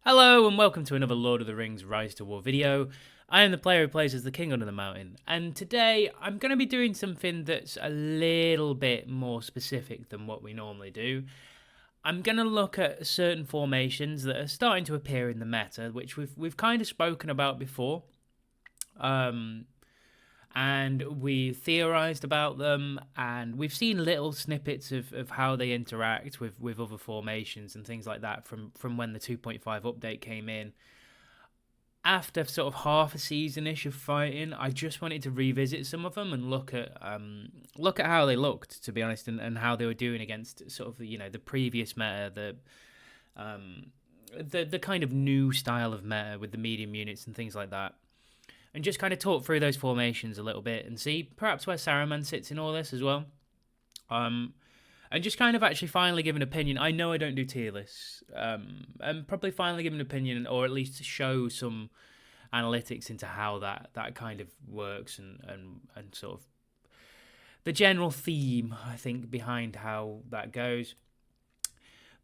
Hello and welcome to another Lord of the Rings Rise to War video. I am the player who plays as the King Under the Mountain, and today I'm going to be doing something that's a little bit more specific than what we normally do. I'm going to look at certain formations that are starting to appear in the meta, which we've kind of spoken about before. Um, and we theorized about them, and we've seen little snippets of how they interact with other formations and things like that from when the 2.5 update came in. After sort of half a season-ish of fighting, I just wanted to revisit some of them and look at how they looked, to be honest, and how they were doing against sort of the previous meta, the kind of new style of meta with the medium units and things like that, and just kind of talk through those formations a little bit and see perhaps where Saruman sits in all this as well. And just kind of actually finally give an opinion. I know I don't do tier lists, and probably finally give an opinion, or at least show some analytics into how that kind of works and sort of the general theme, I think, behind how that goes.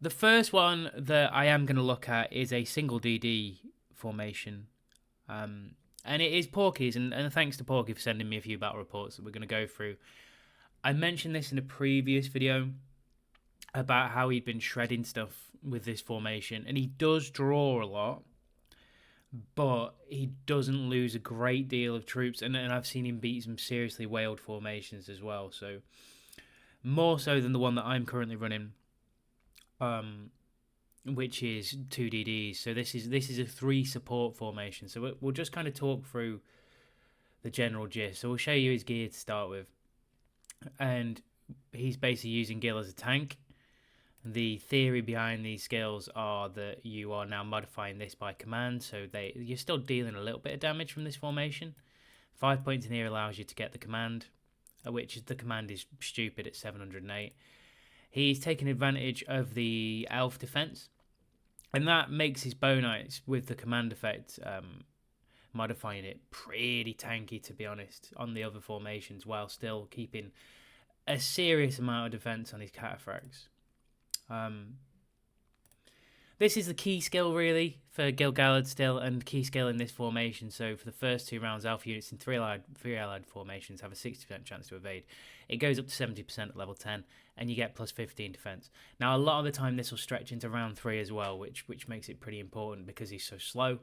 The first one that I am going to look at is a single DD formation. And it is Porky's, and thanks to Porky for sending me a few battle reports that we're going to go through. I mentioned this in a previous video about how he'd been shredding stuff with this formation, and he does draw a lot, but he doesn't lose a great deal of troops, and I've seen him beat some seriously whaled formations as well, so more so than the one that I'm currently running, which is 2DDs. So this is a 3 support formation, so we'll just kind of talk through the general gist. So we'll show you his gear to start with, and he's basically using Gil as a tank. The theory behind these skills are that you are now modifying this by command, so you're still dealing a little bit of damage from this formation. 5 points in here allows you to get the command, which the command is stupid at 708. He's taking advantage of the elf defense, and that makes his bow knights with the command effect modifying it pretty tanky, to be honest, on the other formations, while still keeping a serious amount of defense on his cataphracts. This is the key skill really for Gil-galad still, and key skill in this formation. So for the first 2 rounds, alpha units in three allied formations have a 60% chance to evade. It goes up to 70% at level 10, and you get plus 15 defense. Now a lot of the time this will stretch into round 3 as well, which makes it pretty important because he's so slow.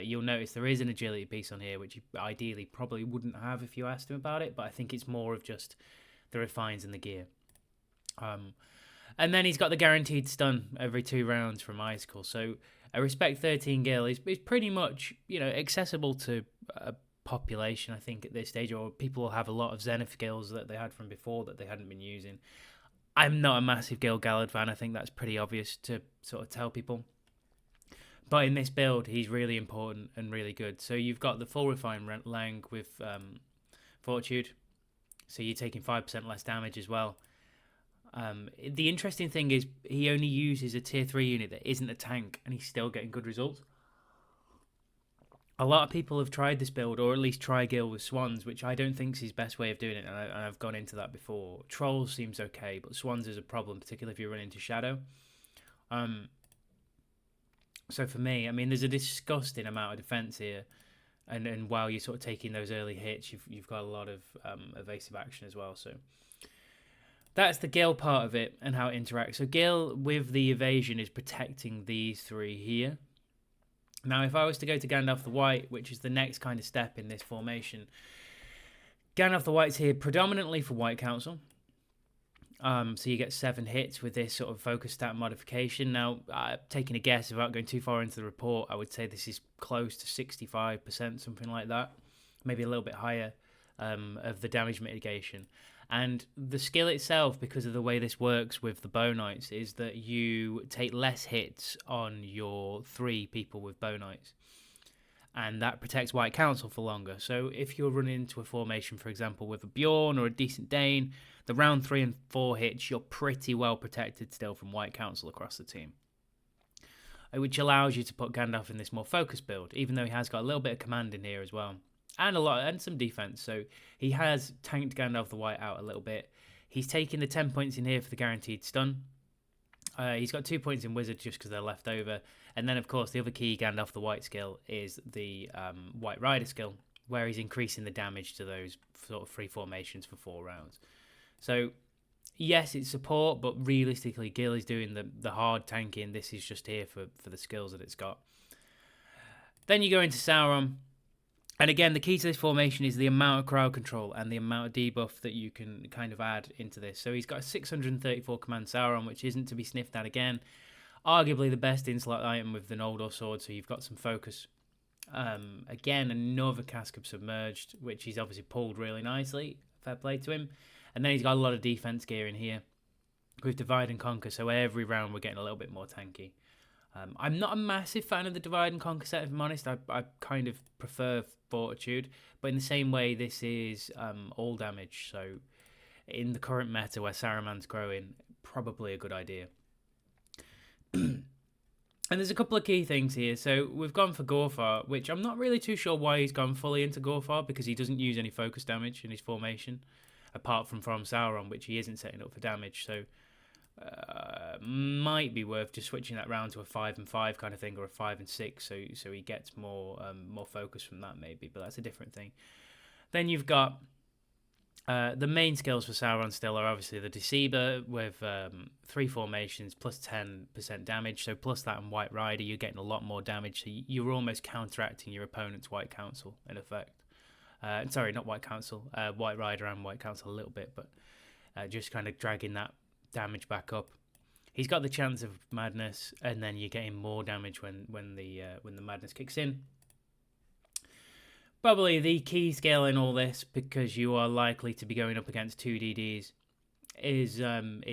You'll notice there is an agility piece on here, which you ideally probably wouldn't have if you asked him about it, but I think it's more of just the refines in the gear. And then he's got the guaranteed stun every 2 rounds from Icicle. So a Respect 13 Gil is pretty much, accessible to a population, I think, at this stage. Or people will have a lot of Zenith Gils that they had from before that they hadn't been using. I'm not a massive Gil-galad fan. I think that's pretty obvious to sort of tell people. But in this build, he's really important and really good. So you've got the full Refine Lang with Fortitude. So you're taking 5% less damage as well. The interesting thing is he only uses a tier 3 unit that isn't a tank, and he's still getting good results. A lot of people have tried this build, or at least try Gil with Swans, which I don't think is his best way of doing it, and I've gone into that before. Trolls seems okay, but Swans is a problem, particularly if you run into Shadow. So for me, I mean, there's a disgusting amount of defense here, and while you're sort of taking those early hits, you've got a lot of evasive action as well, so that's the Gil part of it and how it interacts. So Gil with the evasion is protecting these 3 here. Now, if I was to go to Gandalf the White, which is the next kind of step in this formation, Gandalf the White's here predominantly for White Council. So you get 7 hits with this sort of focus stat modification. Now, taking a guess without going too far into the report, I would say this is close to 65%, something like that. Maybe a little bit higher of the damage mitigation. And the skill itself, because of the way this works with the Bow Knights, is that you take less hits on your 3 people with Bow Knights. And that protects White Council for longer. So if you're running into a formation, for example, with a Bjorn or a decent Dane, the round 3 and 4 hits, you're pretty well protected still from White Council across the team. Which allows you to put Gandalf in this more focused build, even though he has got a little bit of command in here as well. And some defense, so he has tanked Gandalf the White out a little bit. He's taking the 10 points in here for the guaranteed stun, He's got 2 points in Wizard just because they're left over. And then, of course, the other key Gandalf the White skill is the White Rider skill, where he's increasing the damage to those sort of free formations for 4 rounds. So, yes, it's support, but realistically, Gil is doing the hard tanking. This is just here for the skills that it's got. Then you go into Sauron. And again, the key to this formation is the amount of crowd control and the amount of debuff that you can kind of add into this. So he's got a 634 command Sauron, which isn't to be sniffed at again. Arguably the best in-slot item with the Noldor sword, so you've got some focus. Again, another Cask of Submerged, which he's obviously pulled really nicely. Fair play to him. And then he's got a lot of defense gear in here with Divide and Conquer, so every round we're getting a little bit more tanky. I'm not a massive fan of the Divide and Conquer set, if I'm honest. I kind of prefer Fortitude, but in the same way, this is all damage. So in the current meta where Saruman's growing, probably a good idea. And there's a couple of key things here. So we've gone for Gorfar, which I'm not really too sure why he's gone fully into Gorfar, because he doesn't use any focus damage in his formation, apart from Sauron, which he isn't setting up for damage. So might be worth just switching that round to a 5 and 5 kind of thing, or a 5 and 6, so he gets more focus from that maybe, but that's a different thing. Then you've got the main skills for Sauron still are obviously the Deceiver with 3 formations plus 10% damage, so plus that and White Rider, you're getting a lot more damage, so you're almost counteracting your opponent's White Council in effect. Sorry, not White Council, White Rider and White Council a little bit, but just kind of dragging that damage back up. He's got the chance of madness, and then you're getting more damage when the madness kicks in. Probably the key skill in all this, because you are likely to be going up against 2 DDs, is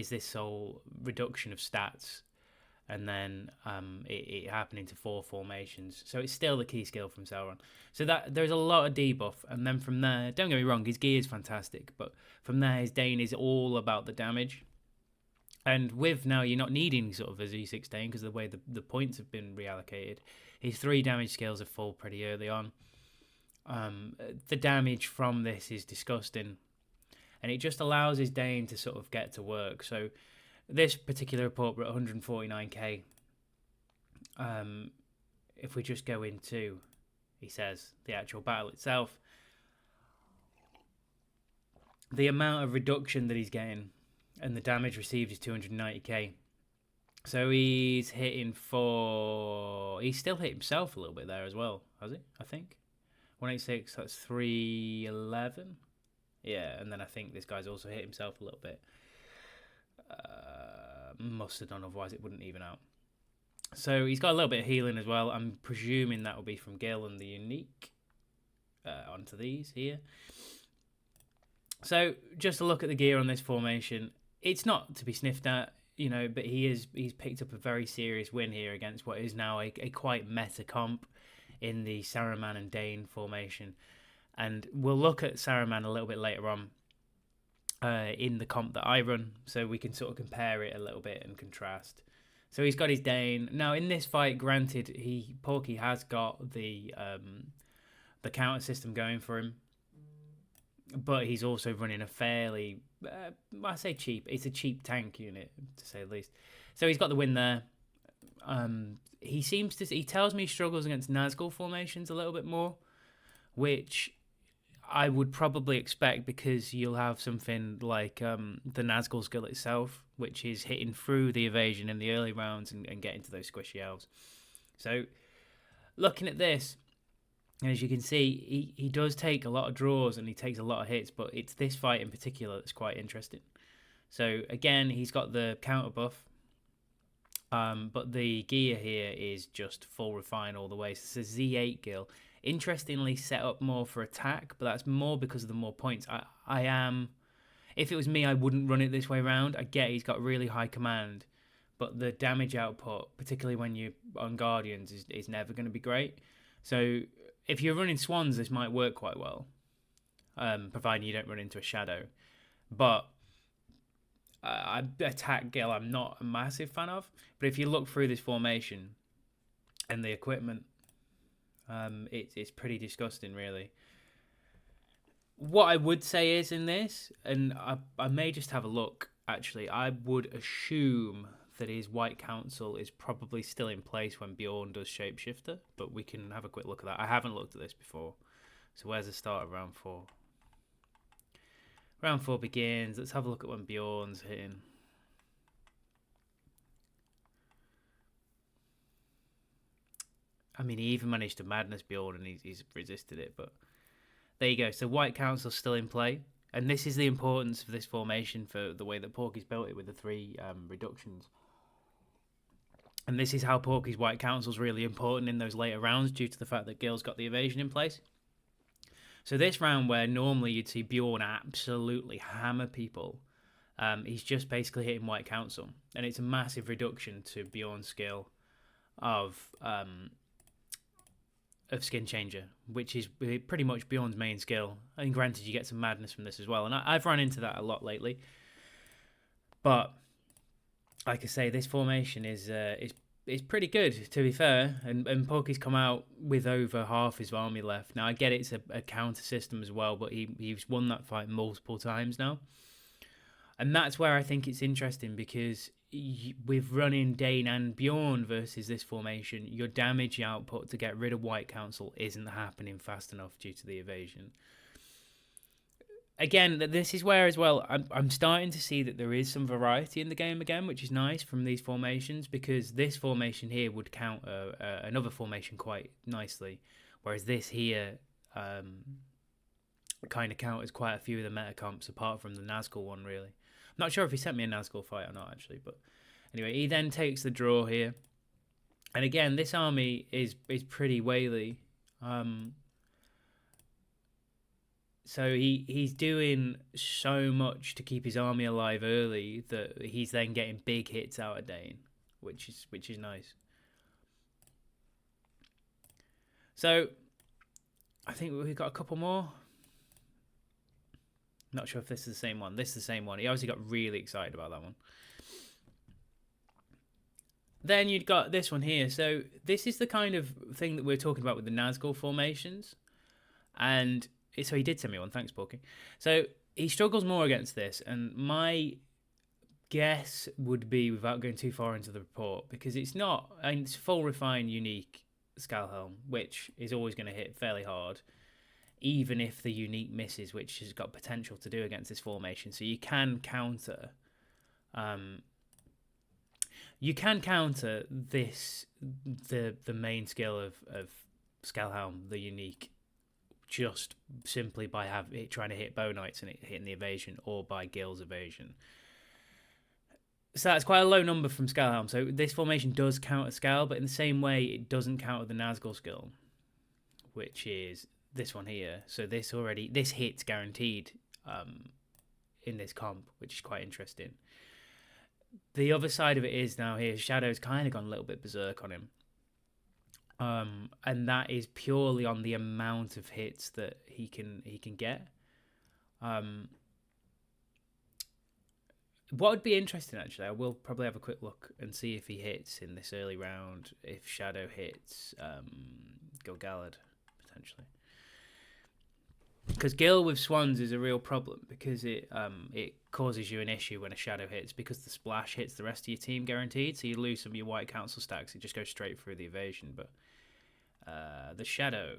this whole reduction of stats, and then it happening to 4 formations. So it's still the key skill from Sauron. So that there's a lot of debuff, and then from there, don't get me wrong, his gear is fantastic, but from there his Dane is all about the damage. And with now you're not needing sort of a Z6 Dane because of the way the points have been reallocated. His 3 damage skills are full pretty early on. The damage from this is disgusting, and it just allows his Dane to sort of get to work. So this particular report, we're at 149k. If we just go into, he says, the actual battle itself, the amount of reduction that he's getting and the damage received is 290k. So he's hitting for... He's still hit himself a little bit there as well, has he? I think. 186, that's 311. Yeah, and then I think this guy's also hit himself a little bit. Must have done, otherwise it wouldn't even out. So he's got a little bit of healing as well. I'm presuming that will be from Gil and the unique onto these here. So just a look at the gear on this formation. It's not to be sniffed at, you know, but he's picked up a very serious win here against what is now a quite meta comp in the Saruman and Dane formation. And we'll look at Saruman a little bit later on in the comp that I run, so we can sort of compare it a little bit and contrast. So he's got his Dane. Now in this fight, granted, Porky has got the counter system going for him, but he's also running a fairly, I say cheap, it's a cheap tank unit, to say the least. So he's got the win there. He tells me he struggles against Nazgul formations a little bit more, which I would probably expect, because you'll have something like the Nazgul skill itself, which is hitting through the evasion in the early rounds and getting to those squishy elves. So looking at this, and as you can see, he does take a lot of draws and he takes a lot of hits, but it's this fight in particular that's quite interesting. So again, he's got the counter buff, but the gear here is just full refine all the way. So it's a Z8 Gil. Interestingly set up more for attack, but that's more because of the more points. If it was me, I wouldn't run it this way around. I get he's got really high command, but the damage output, particularly when you're on Guardians, is never going to be great. So if you're running Swans, this might work quite well, providing you don't run into a Shadow. But attack Gil, I'm not a massive fan of. But if you look through this formation and the equipment, it's pretty disgusting, really. What I would say is in this, and I may just have a look, actually, I would assume that his White Council is probably still in place when Bjorn does Shapeshifter, but we can have a quick look at that. I haven't looked at this before. So where's the start of round 4? Round 4 begins. Let's have a look at when Bjorn's hitting. I mean, he even managed to Madness Bjorn and he's resisted it, but there you go. So White Council's still in play. And this is the importance of this formation for the way that Porky's built it with the 3 reductions. And this is how Porky's White Council's really important in those later rounds due to the fact that Gil's got the evasion in place. So this round where normally you'd see Bjorn absolutely hammer people, he's just basically hitting White Council. And it's a massive reduction to Bjorn's skill of Skin Changer, which is pretty much Bjorn's main skill. I mean, granted, you get some madness from this as well, and I've run into that a lot lately. But like I say, this formation is pretty good, to be fair. And Porky's come out with over half his army left. Now, I get it's a counter system as well, but he's won that fight multiple times now. And that's where I think it's interesting, because with running Dane and Bjorn versus this formation, your damage output to get rid of White Council isn't happening fast enough due to the evasion. Again, this is where as well I'm starting to see that there is some variety in the game again, which is nice from these formations, because this formation here would counter another formation quite nicely, whereas this here kind of counters quite a few of the meta comps apart from the Nazgul one, really. I'm not sure if he sent me a Nazgul fight or not, actually, but anyway, he then takes the draw here. And again, this army is pretty whaley. So he's doing so much to keep his army alive early that he's then getting big hits out of Dane, which is nice. So I think we've got a couple more. Not sure if this is the same one. This is the same one. He obviously got really excited about that one. Then you've got this one here. So this is the kind of thing that we're talking about with the Nazgul formations. And so he did send me one. Thanks, Porky. So he struggles more against this. And my guess would be, without going too far into the report, because it's not, and it's full refined, unique Helm, which is always going to hit fairly hard, even if the unique misses, which has got potential to do against this formation. So you can counter this, the main skill of Helm, the unique, just simply by trying to hit Bow Knights and hitting the evasion, or by Gil's evasion. So that's quite a low number from Helm. So this formation does counter Skal, but in the same way it doesn't counter the Nazgul skill, which is this one here. So this hit's guaranteed in this comp, which is quite interesting. The other side of it is now here, Shadow's kind of gone a little bit berserk on him. And that is purely on the amount of hits that he can get. What would be interesting, actually, I will probably have a quick look and see if he hits in this early round, if Shadow hits Gil-galad, potentially. Because Gil with Swans is a real problem, because it causes you an issue when a Shadow hits, because the splash hits the rest of your team guaranteed, so you lose some of your White Council stacks, it just goes straight through the evasion. But the Shadow,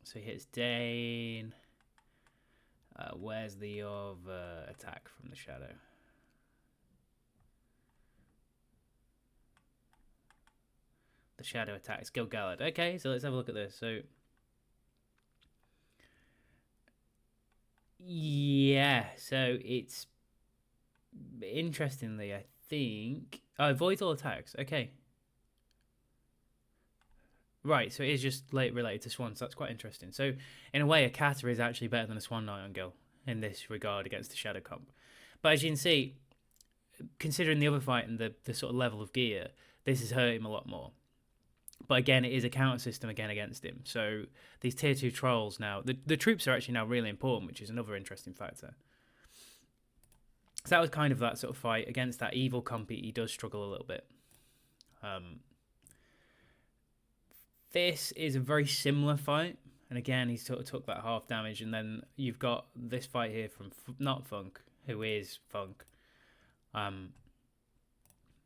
so he hits Dane. Where's the other attack from the Shadow? The Shadow attacks Gil-galad. Okay, so let's have a look at this. So yeah, so it's interestingly, I think, avoids all attacks. Okay, right. So it is just related to Swans. So that's quite interesting. So in a way, a Kata is actually better than a Swan Knight on Gil in this regard against the Shadow comp. But as you can see, considering the other fight and the sort of level of gear, this has hurt him a lot more. But again, it is a counter system again against him. So these tier 2 trolls now, the troops are actually now really important, which is another interesting factor. So that was kind of that sort of fight. Against that evil comp, he does struggle a little bit. This is a very similar fight. And again, he sort of took that half damage. And then you've got this fight here from not Funk, who is Funk.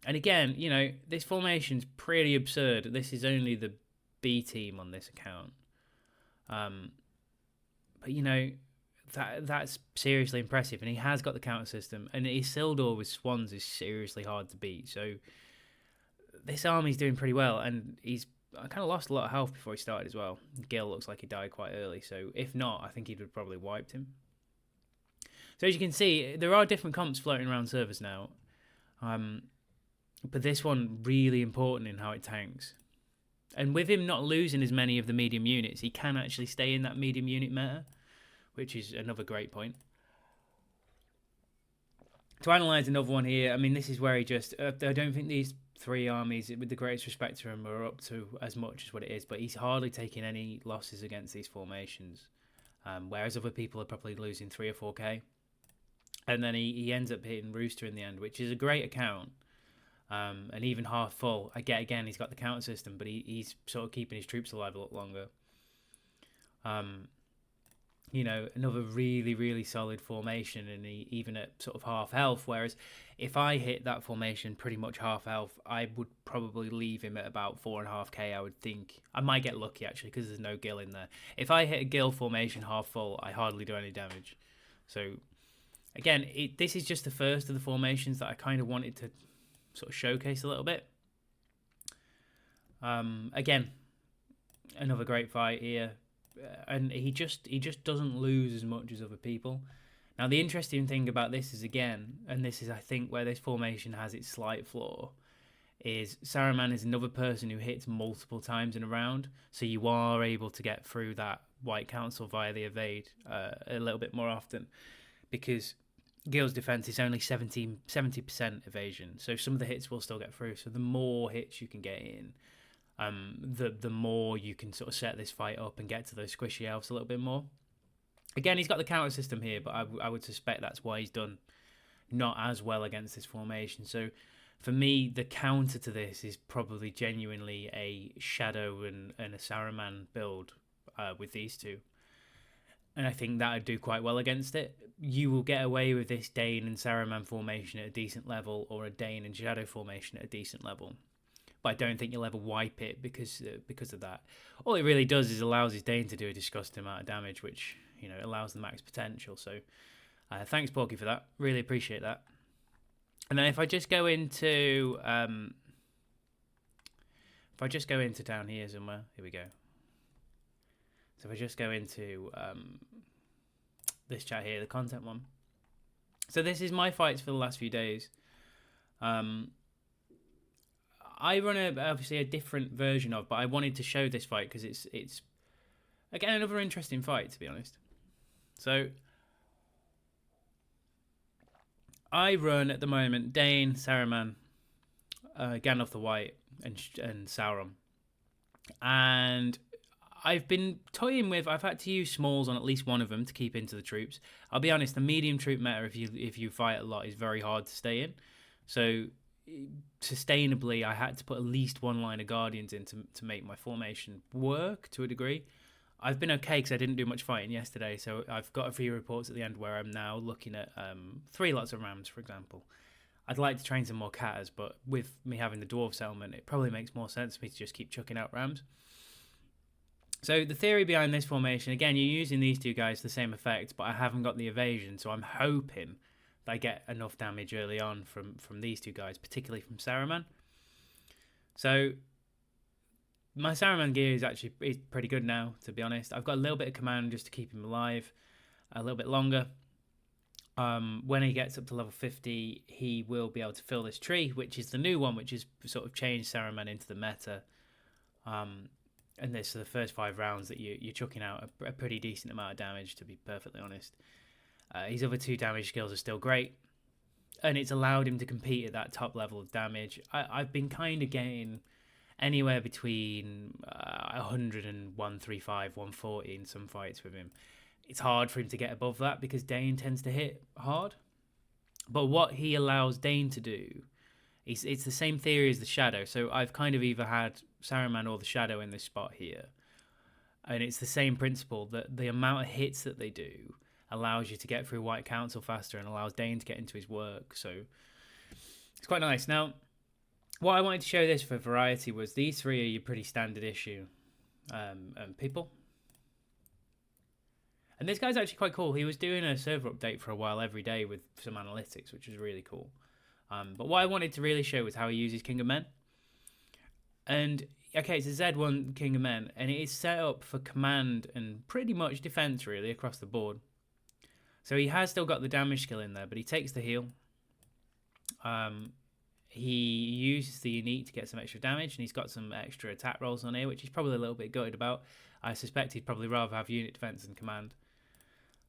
And again, you know, this formation's pretty absurd. This is only the B team on this account. But, you know, that's seriously impressive. And he has got the counter system. And Isildur with Swans is seriously hard to beat. So this army's doing pretty well. And I kind of lost a lot of health before he started as well. Gil looks like he died quite early. So if not, I think he'd have probably wiped him. So as you can see, there are different comps floating around servers now. But this one really important in how it tanks. And with him not losing as many of the medium units, he can actually stay in that medium unit meta, which is another great point. To analyse another one here, I mean, this is where he just... I don't think these three armies, with the greatest respect to him, are up to as much as what it is, but he's hardly taking any losses against these formations, whereas other people are probably losing 3 or 4k. And then he ends up hitting Rooster in the end, which is a great account. And even half full, again, he's got the counter system, but he's sort of keeping his troops alive a lot longer. You know, another really, really solid formation, and even at sort of half health. Whereas if I hit that formation pretty much half health, I would probably leave him at about 4.5k. I would think I might get lucky actually because there's no Gil in there. If I hit a Gil formation half full, I hardly do any damage. So again, this is just the first of the formations that I kind of wanted to sort of showcase a little bit. Again, another great fight here, and he just doesn't lose as much as other people. Now the interesting thing about this is, again, and this is I think where this formation has its slight flaw, is Saruman is another person who hits multiple times in a round, so you are able to get through that White Council via the evade a little bit more often, because Gil's defense is only 70% evasion, so some of the hits will still get through. So the more hits you can get in, the more you can sort of set this fight up and get to those squishy elves a little bit more. Again, he's got the counter system here, but I would suspect that's why he's done not as well against this formation. So for me, the counter to this is probably genuinely a Shadow and a Saruman build with these two. And I think that would do quite well against it. You will get away with this Dane and Saruman formation at a decent level, or a Dane and Shadow formation at a decent level. But I don't think you'll ever wipe it because of that. All it really does is allows his Dane to do a disgusting amount of damage, which, you know, allows the max potential. So thanks, Porky, for that. Really appreciate that. And then if I just go into down here somewhere, here we go. So if I just go into this chat here, the content one. So this is my fights for the last few days. I run obviously a different version of, but I wanted to show this fight because it's again another interesting fight, to be honest. So I run at the moment Dane, Saruman, Gandalf the White, and Sauron, and I've been toying with. I've had to use smalls on at least one of them to keep into the troops. I'll be honest, the medium troop meta, if you fight a lot, is very hard to stay in. So sustainably, I had to put at least one line of Guardians in to make my formation work to a degree. I've been okay because I didn't do much fighting yesterday, so I've got a few reports at the end where I'm now looking at 3 lots of Rams, for example. I'd like to train some more Catters, but with me having the Dwarf settlement, it probably makes more sense for me to just keep chucking out Rams. So the theory behind this formation, again, you're using these two guys the same effect, but I haven't got the evasion, so I'm hoping that I get enough damage early on from these two guys, particularly from Saruman. So my Saruman gear is pretty good now, to be honest. I've got a little bit of command just to keep him alive a little bit longer. When he gets up to level 50, he will be able to fill this tree, which is the new one, which has sort of changed Saruman into the meta. And this are the first 5 rounds that you're chucking out a pretty decent amount of damage, to be perfectly honest. His other 2 damage skills are still great, and it's allowed him to compete at that top level of damage. I've been kind of getting anywhere between 100 and 135, 140 in some fights with him. It's hard for him to get above that because Dane tends to hit hard. But what he allows Dane to do, it's the same theory as the Shadow. So I've kind of either had Saruman or the Shadow in this spot here. And it's the same principle, that the amount of hits that they do allows you to get through White Council faster and allows Dane to get into his work. So it's quite nice. Now, what I wanted to show this for variety was these three are your pretty standard issue people. And this guy's actually quite cool. He was doing a server update for a while every day with some analytics, which was really cool. But what I wanted to really show was how he uses King of Men. And okay, it's a Z1 King of Men, and it is set up for command and pretty much defense really across the board. So he has still got the damage skill in there, but he takes the heal. He uses the unique to get some extra damage, and he's got some extra attack rolls on here, which he's probably a little bit gutted about. I suspect he'd probably rather have unit defense than command.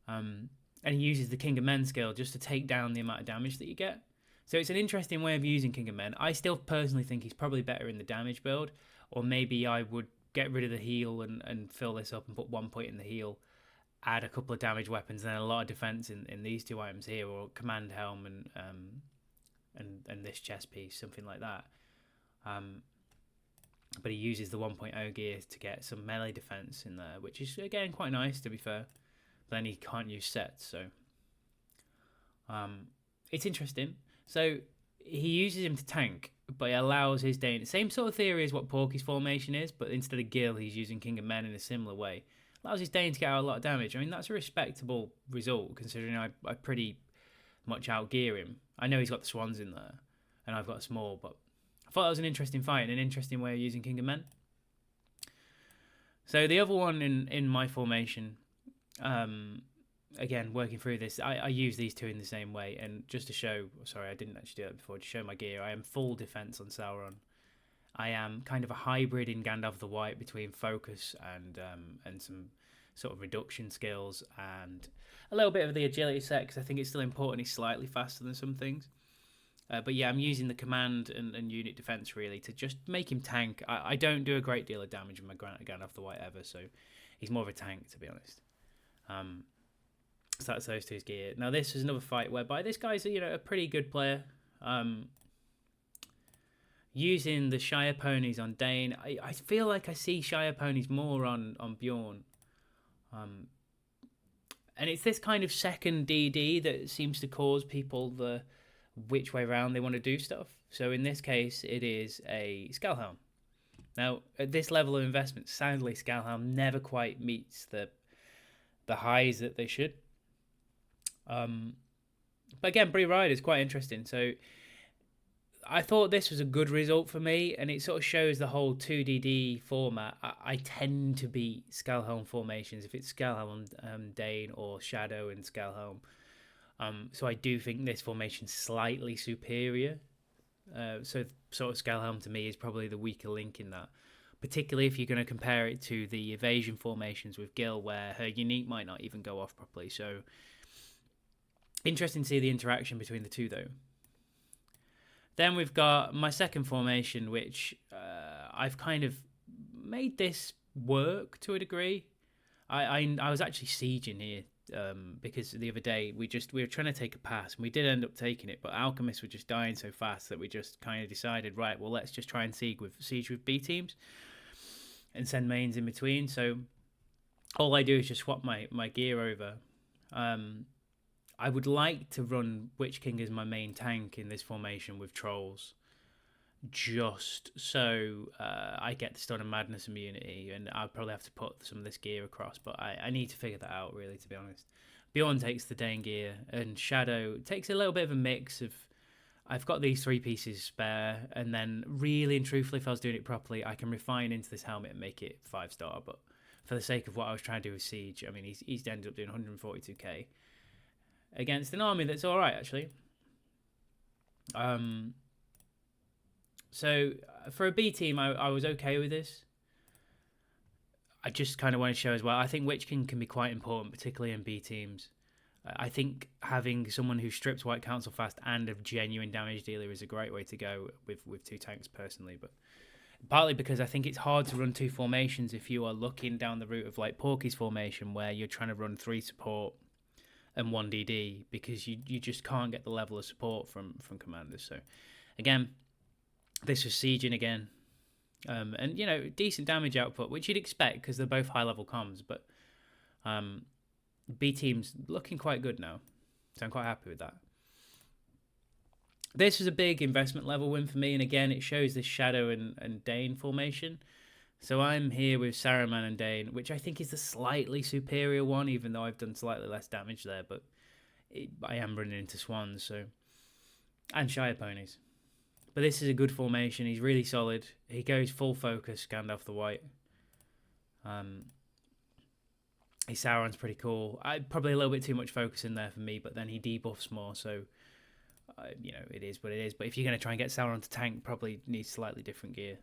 And he uses the King of Men skill just to take down the amount of damage that you get. So it's an interesting way of using King of Men. I still personally think he's probably better in the damage build, or maybe I would get rid of the heal and fill this up and put 1 point in the heal, add a couple of damage weapons and a lot of defense in these two items here, or command helm and this chest piece, something like that. But he uses the 1.0 gear to get some melee defense in there, which is again quite nice to be fair. But then he can't use sets, so it's interesting. So he uses him to tank, but he allows his Dane. Same sort of theory as what Porky's formation is, but instead of Gil, he's using King of Men in a similar way. Allows his Dane to get out a lot of damage. I mean, that's a respectable result considering I pretty much outgear him. I know he's got the swans in there, and I've got a small, but I thought that was an interesting fight and an interesting way of using King of Men. So the other one in my formation, again, working through this, I use these two in the same way, and just to show, sorry, I didn't actually do that before, to show my gear, I am full defense on Sauron. I am kind of a hybrid in Gandalf the White between focus and some sort of reduction skills and a little bit of the agility set, because I think it's still important he's slightly faster than some things. But yeah, I'm using the command and unit defense really to just make him tank. I don't do a great deal of damage with my Gandalf the White ever, so he's more of a tank to be honest. So that's those two's gear. Now this is another fight whereby this guy's a pretty good player. Using the Shire ponies on Dane, I feel like I see Shire ponies more on Bjorn. And it's this kind of second DD that seems to cause people the which way around they want to do stuff. So in this case, it is a Skullhelm. Now, at this level of investment, sadly, Skullhelm never quite meets the highs that they should. But again, Bree Ride is quite interesting. So I thought this was a good result for me, and it sort of shows the whole 2DD format. I tend to beat Skullhelm formations if it's Skullhelm, Dane, or Shadow and Skullhelm. So I do think this formation's slightly superior. So sort of Skullhelm to me is probably the weaker link in that. Particularly if you're going to compare it to the evasion formations with Gil, where her unique might not even go off properly. So interesting to see the interaction between the two, though. Then we've got my second formation, which I've kind of made this work to a degree. I was actually sieging here because the other day we were trying to take a pass, and we did end up taking it, but alchemists were just dying so fast that we just kind of decided, right, well, let's just try and siege with B teams and send mains in between. So all I do is just swap my gear over. I would like to run Witch King as my main tank in this formation with trolls, just so I get the Stun and Madness immunity, and I'll probably have to put some of this gear across, but I need to figure that out, really, to be honest. Bjorn takes the Dane gear, and Shadow takes a little bit of a mix of, I've got these 3 pieces spare, and then really and truthfully, if I was doing it properly, I can refine into this helmet and make it 5-star, but for the sake of what I was trying to do with Siege, I mean, he's ended up doing 142k. Against an army that's all right, actually. So for a B team, I was okay with this. I just kind of want to show as well, I think Witch King can be quite important, particularly in B teams. I think having someone who strips White Council fast and a genuine damage dealer is a great way to go with 2 tanks personally. But partly because I think it's hard to run 2 formations if you are looking down the route of like Porky's formation, where you're trying to run 3 support and 1 DD, because you just can't get the level of support from commanders. So again, this was sieging again, and decent damage output, which you'd expect because they're both high level comms, but B team's looking quite good now, so I'm quite happy with that. This was a big investment level win for me, and again, it shows this Shadow and Dane formation. So I'm here with Saruman and Dane, which I think is the slightly superior one, even though I've done slightly less damage there, but I am running into swans, so and Shire ponies. But this is a good formation. He's really solid. He goes full focus, scanned off the white. His Sauron's pretty cool. Probably a little bit too much focus in there for me, but then he debuffs more, so it is what it is. But if you're going to try and get Sauron to tank, probably needs slightly different gear.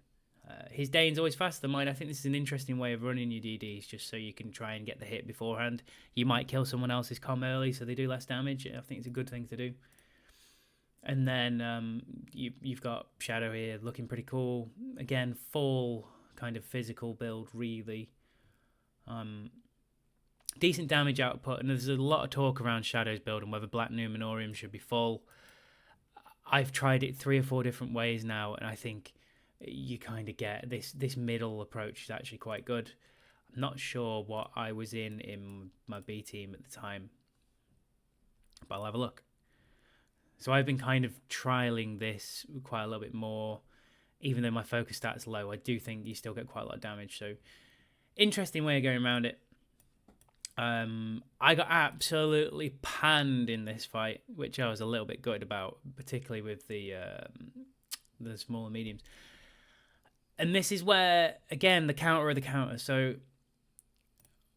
His Dane's always faster than mine. I think this is an interesting way of running your DDs, just so you can try and get the hit beforehand. You might kill someone else's comm early, so they do less damage. I think it's a good thing to do. And then you've got Shadow here looking pretty cool. Again, full kind of physical build, really. Decent damage output, and there's a lot of talk around Shadow's build and whether Black Numenorium should be full. I've tried it 3 or 4 different ways now, and I think you kind of get this middle approach is actually quite good. I'm not sure what I was in my B team at the time, but I'll have a look. So I've been kind of trialing this quite a little bit more. Even though my focus stat's low, I do think you still get quite a lot of damage. So interesting way of going around it. I got absolutely panned in this fight, which I was a little bit gutted about, particularly with the smaller mediums. And this is where, again, the counter of the counter. So,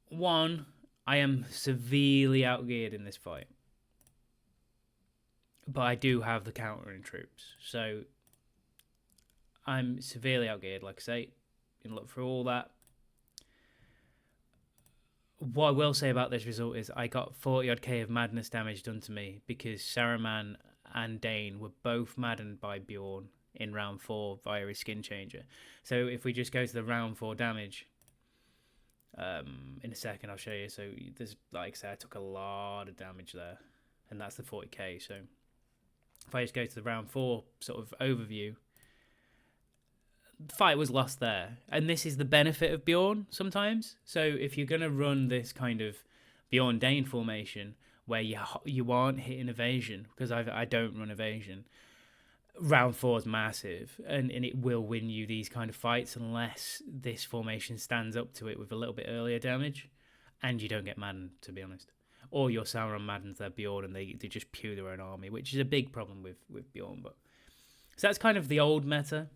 one, I am severely outgeared in this fight. But I do have the counter in troops. So, I'm severely outgeared, like I say. You can look through all that. What I will say about this result is I got 40 odd K of madness damage done to me because Saruman and Dane were both maddened by Beorn in round 4 via his skin changer. So if we just go to the round 4 damage, in a second I'll show you. So there's, like I said, I took a lot of damage there, and that's the 40k. So if I just go to the round 4 sort of overview, the fight was lost there, and this is the benefit of Beorn sometimes. So if you're going to run this kind of Beorn Dane formation where you aren't hitting evasion, because I don't run evasion, round 4 is massive, and it will win you these kind of fights unless this formation stands up to it with a little bit earlier damage, and you don't get maddened, to be honest. Or your Sauron maddens their Beorn and they just pew their own army, which is a big problem with Beorn. But so that's kind of the old meta,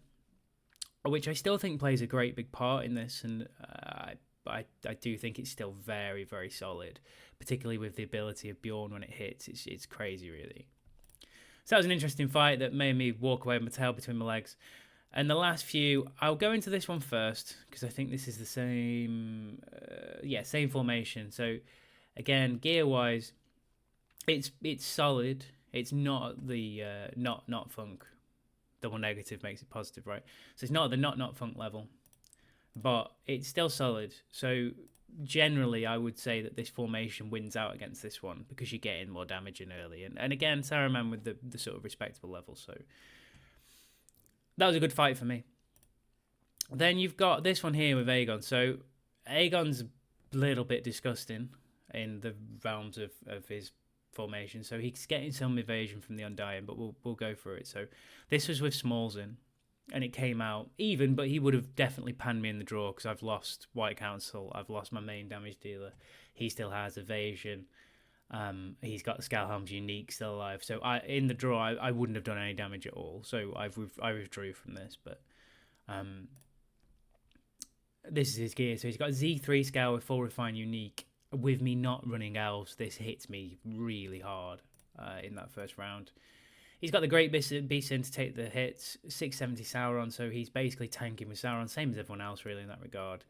which I still think plays a great big part in this, and I do think it's still very, very solid, particularly with the ability of Beorn when it hits. It's crazy, really. So that was an interesting fight that made me walk away with my tail between my legs. And the last few, I'll go into this one first, because I think this is the same formation. So again, gear-wise, it's solid. It's not the not funk. Double negative makes it positive, right? So it's not the not funk level, but it's still solid. So generally, I would say that this formation wins out against this one because you're getting more damage in early. And again, Saruman with the sort of respectable level. So that was a good fight for me. Then you've got this one here with Aegon. So Aegon's a little bit disgusting in the realms of his formation. So he's getting some evasion from the Undying, but we'll go through it. So this was with Smalls in, and it came out even, but he would have definitely panned me in the draw because I've lost White Council. I've lost my main damage dealer. He still has evasion. He's got the Scalhelm's unique still alive. So in the draw, I wouldn't have done any damage at all. So I withdrew from this, but this is his gear. So he's got Z3 scale with full refine unique. With me not running elves, this hits me really hard in that first round. He's got the Great Beast in to take the hits, 670 Sauron, so he's basically tanking with Sauron, same as everyone else really in that regard.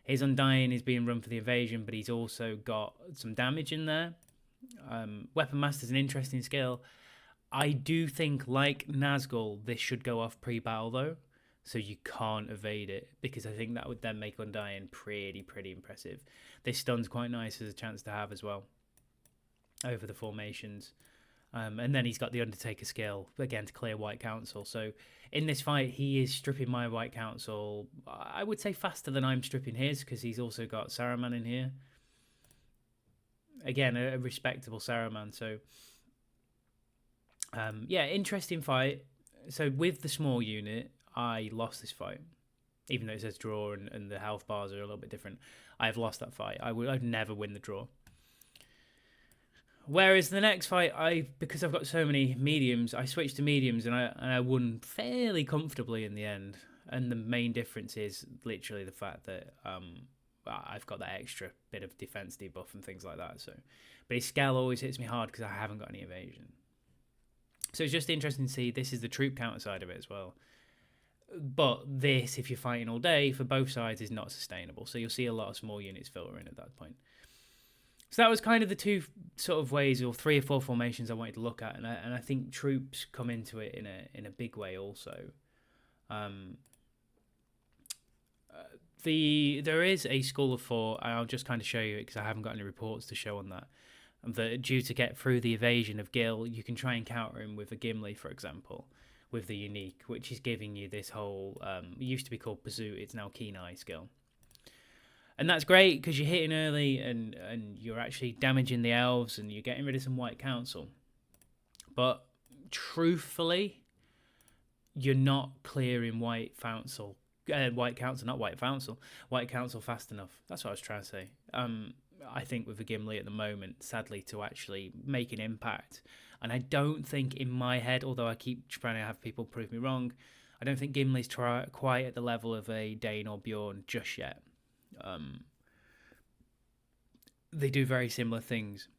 His Undying is being run for the evasion, but he's also got some damage in there. Weapon Master's an interesting skill. I do think, like Nazgul, this should go off pre-battle though, so you can't evade it, because I think that would then make Undying pretty impressive. This stun's quite nice as a chance to have as well over the formations. And then he's got the Undertaker skill, again, to clear White Council. So in this fight, he is stripping my White Council, I would say faster than I'm stripping his, because he's also got Saruman in here. Again, a respectable Saruman. So Yeah, interesting fight. So with the small unit, I lost this fight, even though it says draw and the health bars are a little bit different. I've lost that fight. I'd never win the draw. Whereas the next fight, because I've got so many mediums, I switched to mediums and I won fairly comfortably in the end. And the main difference is literally the fact that I've got that extra bit of defense debuff and things like that. So, but his scale always hits me hard because I haven't got any evasion. So it's just interesting to see. This is the troop counter side of it as well. But this, if you're fighting all day for both sides, is not sustainable. So you'll see a lot of small units filter in at that point. So that was kind of the two sort of ways, or 3 or 4 formations I wanted to look at, and I think troops come into it in a big way also. There is a school of thought, and I'll just kind of show you it because I haven't got any reports to show on that. That due to get through the evasion of Gil, you can try and counter him with a Gimli, for example, with the unique, which is giving you this whole. It used to be called Pursuit, it's now Keen Eye skill. And that's great because you're hitting early and you're actually damaging the elves and you're getting rid of some White Council. But truthfully, you're not clearing White Council fast enough. That's what I was trying to say. I think with the Gimli at the moment, sadly, to actually make an impact. And I don't think in my head, although I keep trying to have people prove me wrong, I don't think Gimli's quite at the level of a Dane or Beor just yet. They do very similar things.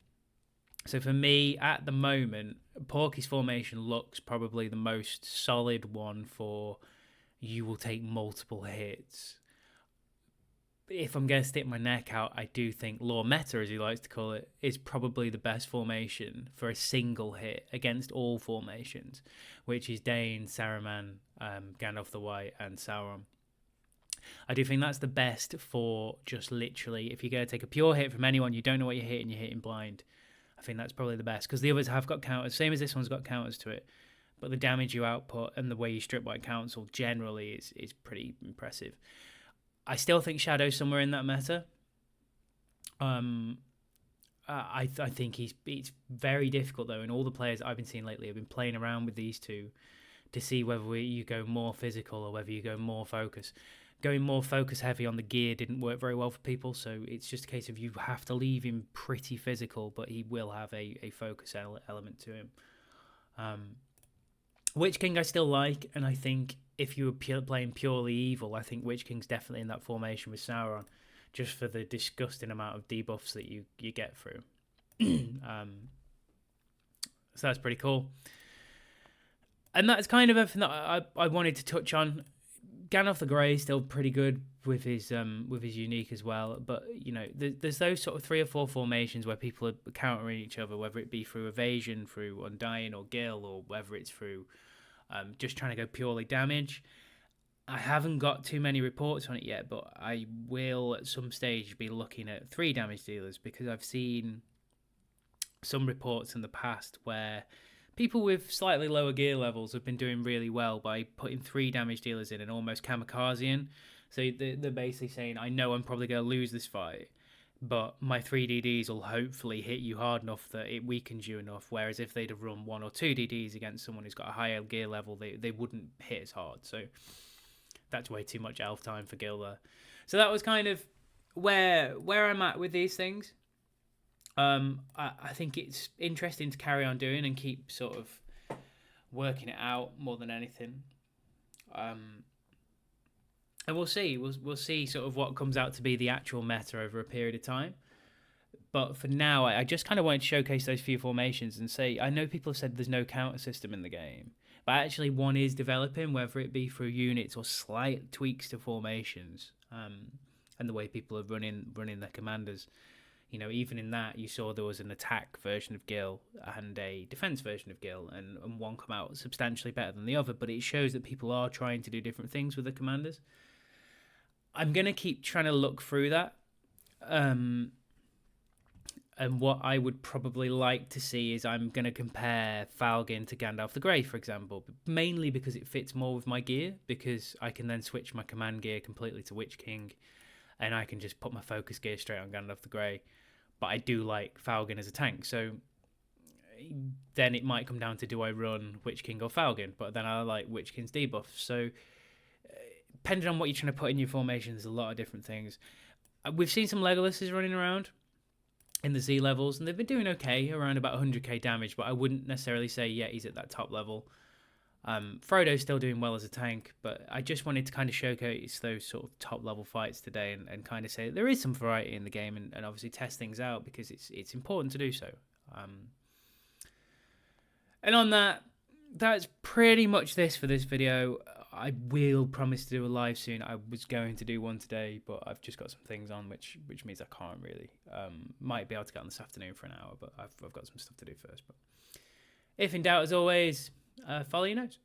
So for me, at the moment, Porky's formation looks probably the most solid one for you will take multiple hits. If I'm going to stick my neck out, I do think Law Meta, as he likes to call it, is probably the best formation for a single hit against all formations, which is Dane, Saruman, Gandalf the White, and Sauron. I do think that's the best for just literally, if you're going to take a pure hit from anyone, you don't know what you're hitting blind. I think that's probably the best because the others have got counters, same as this one's got counters to it. But the damage you output and the way you strip White Council generally is pretty impressive. I still think Shadow's somewhere in that meta. I think it's very difficult though, and all the players I've been seeing lately have been playing around with these two to see whether you go more physical or whether you go more focus. Going more focus heavy on the gear didn't work very well for people, so it's just a case of you have to leave him pretty physical, but he will have a focus element to him. Witch King I still like, and I think if you were playing purely evil, I think Witch King's definitely in that formation with Sauron, just for the disgusting amount of debuffs that you get through. So that's pretty cool. And that's kind of everything that I wanted to touch on. Gandalf the Grey is still pretty good with his unique as well, but you know there's those sort of 3 or 4 formations where people are countering each other, whether it be through evasion, through Undying or Gil, or whether it's through just trying to go purely damage. I haven't got too many reports on it yet, but I will at some stage be looking at 3 damage dealers because I've seen some reports in the past where people with slightly lower gear levels have been doing really well by putting 3 damage dealers in and almost kamikazeing. So they're basically saying, I know I'm probably going to lose this fight, but my 3 DDs will hopefully hit you hard enough that it weakens you enough. Whereas if they'd have run 1 or 2 DDs against someone who's got a higher gear level, they wouldn't hit as hard. So that's way too much elf time for Gil there. So that was kind of where I'm at with these things. I think it's interesting to carry on doing and keep sort of working it out more than anything. And we'll see. We'll see sort of what comes out to be the actual meta over a period of time. But for now, I just kind of wanted to showcase those few formations and say, I know people have said there's no counter system in the game, but actually one is developing, whether it be through units or slight tweaks to formations, and the way people are running their commanders. You know, even in that, you saw there was an attack version of Gil and a defense version of Gil, and one come out substantially better than the other, but it shows that people are trying to do different things with the commanders. I'm going to keep trying to look through that. And what I would probably like to see is I'm going to compare Falgin to Gandalf the Grey, for example, mainly because it fits more with my gear, because I can then switch my command gear completely to Witch King, and I can just put my focus gear straight on Gandalf the Grey. But I do like Falgin as a tank, so then it might come down to, do I run Witch King or Falcon? But then I like Witch King's debuff. So depending on what you're trying to put in your formation, there's a lot of different things. We've seen some Legolas's running around in the Z levels, and they've been doing okay, around about 100k damage, but I wouldn't necessarily say, yeah, he's at that top level. Frodo's still doing well as a tank, but I just wanted to kind of showcase those sort of top level fights today, and kind of say there is some variety in the game, and obviously test things out, because it's important to do so. And on that, that's pretty much this for this video. I will promise to do a live soon. I was going to do one today, but I've just got some things on, which means I can't really. Might be able to get on this afternoon for an hour, but I've got some stuff to do first. But if in doubt, as always, follow your nose.